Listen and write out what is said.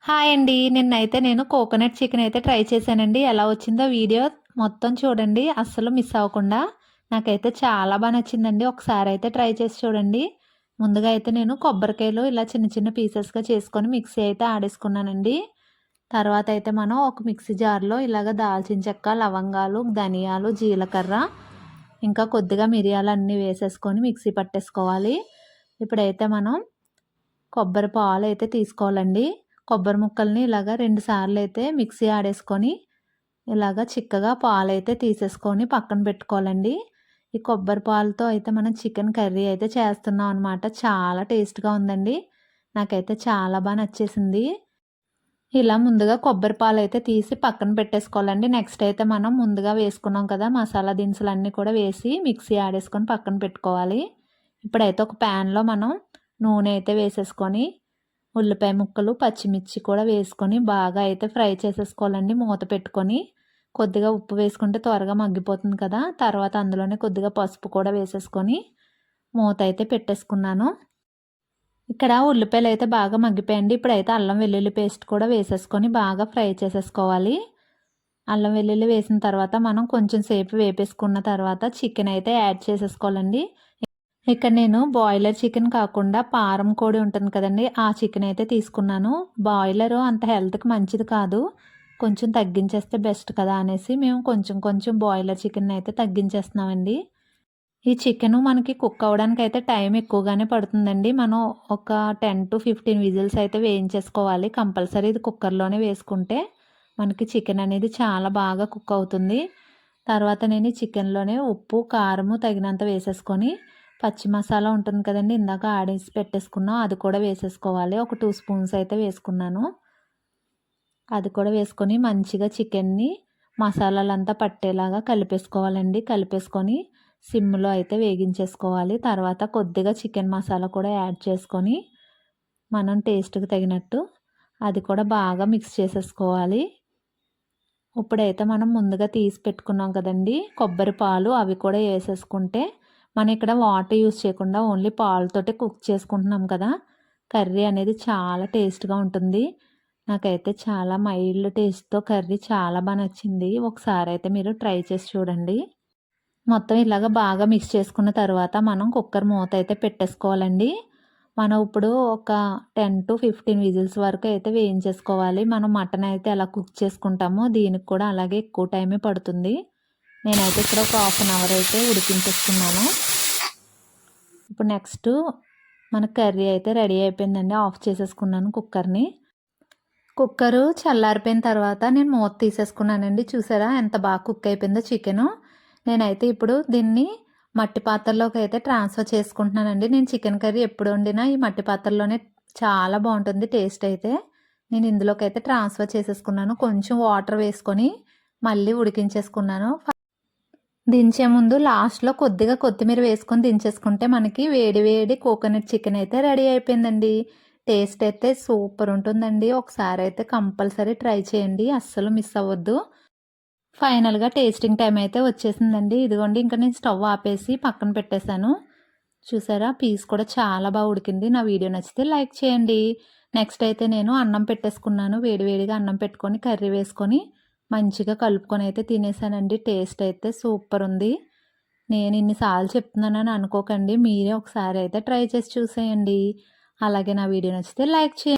Hi అండి. నిన్నైతే నేను కోకోనట్ చికెన్ అయితే ట్రై చేశానండి. ఎలా వచ్చిందో వీడియో మొత్తం చూడండి. అస్సలు మిస్ అవ్వకుండా. నాకైతే చాలా నచ్చిందండి. ఒకసారి అయితే ట్రై చేసి చూడండి. ముందుగా అయితే నేను కొబ్బరికాయలు ఇలా చిన్న చిన్న పీసెస్‌గా చేసుకొని మిక్సీ అయితే ఆడేసుకున్నానండి. తర్వాత అయితే మనం ఒక మిక్సీ జార్‌లో ఇలాగ దాల్చిన చెక్క, లవంగాలు, ధనియాలు, జీలకర్ర, ఇంకా కొద్దిగా మిరియాలు అన్నీ వేసేసుకొని మిక్సీ పట్టేసుకోవాలి. ఇప్పుడైతే మనం కొబ్బరి పాలైతే తీసుకోవాలండి. కొబ్బరి ముక్కల్ని ఇలాగ 2 సార్లు అయితే మిక్సీ ఆడేసుకొని ఇలాగ చిక్కగా పాలైతే తీసేసుకొని పక్కన పెట్టుకోవాలండి. ఈ కొబ్బరి పాలతో అయితే మనం చికెన్ కర్రీ అయితే చేస్తున్నాం అనమాట. చాలా టేస్ట్‌గా ఉందండి. నాకైతే చాలా నచ్చేసింది. ఇలా ముందుగా కొబ్బరి పాలైతే తీసి పక్కన పెట్టేసుకోవాలండి. నెక్స్ట్ అయితే మనం ముందుగా వేసుకున్నాం కదా! మసాలా దినుసులన్నీ కూడా వేసి మిక్సీ ఆడేసుకొని పక్కన పెట్టుకోవాలి. ఇప్పుడైతే ఒక ప్యాన్‌లో మనం నూనె అయితే వేసేసుకొని ఉల్లిపాయ ముక్కలు, పచ్చిమిర్చి కూడా వేసుకొని బాగా అయితే ఫ్రై చేసేసుకోవాలండి మూత పెట్టుకొని. కొద్దిగా ఉప్పు వేసుకుంటే త్వరగా మగ్గిపోతుంది కదా! తర్వాత అందులోనే కొద్దిగా పసుపు కూడా వేసేసుకొని మూత అయితే పెట్టేసుకున్నాను. ఇక్కడ ఉల్లిపాయలైతే బాగా మగ్గిపోయాయండి. ఇప్పుడైతే అల్లం వెల్లుల్లి పేస్ట్ కూడా వేసేసుకొని బాగా ఫ్రై చేసేసుకోవాలి. అల్లం వెల్లుల్లి వేసిన తర్వాత మనం కొంచెం సేపు వేపేసుకున్న తర్వాత చికెన్ అయితే యాడ్ చేసేసుకోవాలండి. ఇక్కడ నేను బాయిలర్ చికెన్ కాకుండా పారం కోడి ఉంటుంది కదండీ! ఆ చికెన్ అయితే తీసుకున్నాను. బాయిలరు అంత హెల్త్‌కి మంచిది కాదు. కొంచెం తగ్గించేస్తే బెస్ట్ కదా అనేసి మేము కొంచెం కొంచెం బాయిలర్ చికెన్ అయితే తగ్గించేస్తున్నామండి. ఈ చికెను మనకి కుక్ అవ్వడానికైతే టైం ఎక్కువగానే పడుతుందండి. మనం ఒక 10-15 విజిల్స్ అయితే వేయించేసుకోవాలి. కంపల్సరీ ఇది కుక్కర్‌లోనే వేసుకుంటే మనకి చికెన్ అనేది చాలా బాగా కుక్ అవుతుంది. తర్వాత నేను ఈ చికెన్‌లోనే ఉప్పు, కారము తగినంత వేసేసుకొని పచ్చి మసాలా ఉంటుంది కదండీ! ఇందాక ఆడేసి పెట్టేసుకున్నాం. అది కూడా వేసేసుకోవాలి. ఒక 2 స్పూన్స్ అయితే వేసుకున్నాను. అది కూడా వేసుకొని మంచిగా చికెన్‌ని మసాలాలంతా పట్టేలాగా కలిపేసుకోవాలండి. కలిపేసుకొని సిమ్‌లో అయితే వేగించేసుకోవాలి. తర్వాత కొద్దిగా చికెన్ మసాలా కూడా యాడ్ చేసుకొని మనం టేస్ట్‌కి తగినట్టు అది కూడా బాగా మిక్స్ చేసేసుకోవాలి. ఇప్పుడైతే మనం ముందుగా తీసి పెట్టుకున్నాం కదండీ! కొబ్బరి పాలు అవి కూడా ఏసేసుకుంటే మనం ఇక్కడ వాటర్ యూజ్ చేయకుండా ఓన్లీ పాలతోటే కుక్ చేసుకుంటున్నాం కదా! కర్రీ అనేది చాలా టేస్ట్‌గా ఉంటుంది. నాకైతే చాలా మైల్డ్ టేస్ట్‌తో కర్రీ చాలా నచ్చింది. ఒకసారి అయితే మీరు ట్రై చేసి చూడండి. మొత్తం ఇలాగ బాగా మిక్స్ చేసుకున్న తర్వాత మనం కుక్కర్ మూత అయితే పెట్టేసుకోవాలండి. మనం ఇప్పుడు ఒక 10-15 విజిల్స్ వరకు అయితే వేయించేసుకోవాలి. మనం మటన్ అయితే ఎలా కుక్ చేసుకుంటామో దీనికి కూడా అలాగే ఎక్కువ టైమే పడుతుంది. నేనైతే ఇక్కడ ఒక హాఫ్ అన్ అవర్ అయితే ఉడికించేసుకున్నాను. ఇప్పుడు నెక్స్ట్ మన కర్రీ అయితే రెడీ అయిపోయిందండి. ఆఫ్ చేసేసుకున్నాను కుక్కర్‌ని. కుక్కరు చల్లారిపోయిన తర్వాత నేను మూత తీసేసుకున్నానండి. చూసారా ఎంత బాగా కుక్ అయిపోయిందో చికెను. నేనైతే ఇప్పుడు దీన్ని మట్టి పాత్రలోకి అయితే ట్రాన్స్ఫర్ చేసుకుంటున్నానండి. నేను చికెన్ కర్రీ ఎప్పుడు వండినా ఈ మట్టి పాత్రలోనే చాలా బాగుంటుంది టేస్ట్ అయితే. నేను ఇందులోకైతే ట్రాన్స్ఫర్ చేసేసుకున్నాను. కొంచెం వాటర్ వేసుకొని మళ్ళీ ఉడికించేసుకున్నాను. దించే ముందు లాస్ట్‌లో కొద్దిగా కొత్తిమీర వేసుకొని దించేసుకుంటే మనకి వేడి వేడి కోకోనట్ చికెన్ అయితే రెడీ అయిపోయిందండి. టేస్ట్ అయితే సూపర్ ఉంటుందండి. ఒకసారి అయితే కంపల్సరీ ట్రై చేయండి. అస్సలు మిస్ అవ్వద్దు. ఫైనల్‌గా టేస్టింగ్ టైమ్ అయితే వచ్చేసిందండి. ఇదిగోండి ఇంకా నేను స్టవ్ ఆపేసి పక్కన పెట్టేశాను. చూసారా పీస్ కూడా చాలా బాగా ఉడికింది. నా వీడియో నచ్చితే లైక్ చేయండి. నెక్స్ట్ అయితే నేను అన్నం పెట్టేసుకున్నాను. వేడివేడిగా అన్నం పెట్టుకొని కర్రీ వేసుకొని మంచిగా కలుపుకొని అయితే తినేసానండి. టేస్ట్ అయితే సూపర్ ఉంది. నేను ఇన్ని సార్లు చెప్తున్నానని అనుకోకండి. మీరే ఒకసారి అయితే ట్రై చేసి చూసేయండి. అలాగే నా వీడియో నచ్చితే లైక్ చేయండి.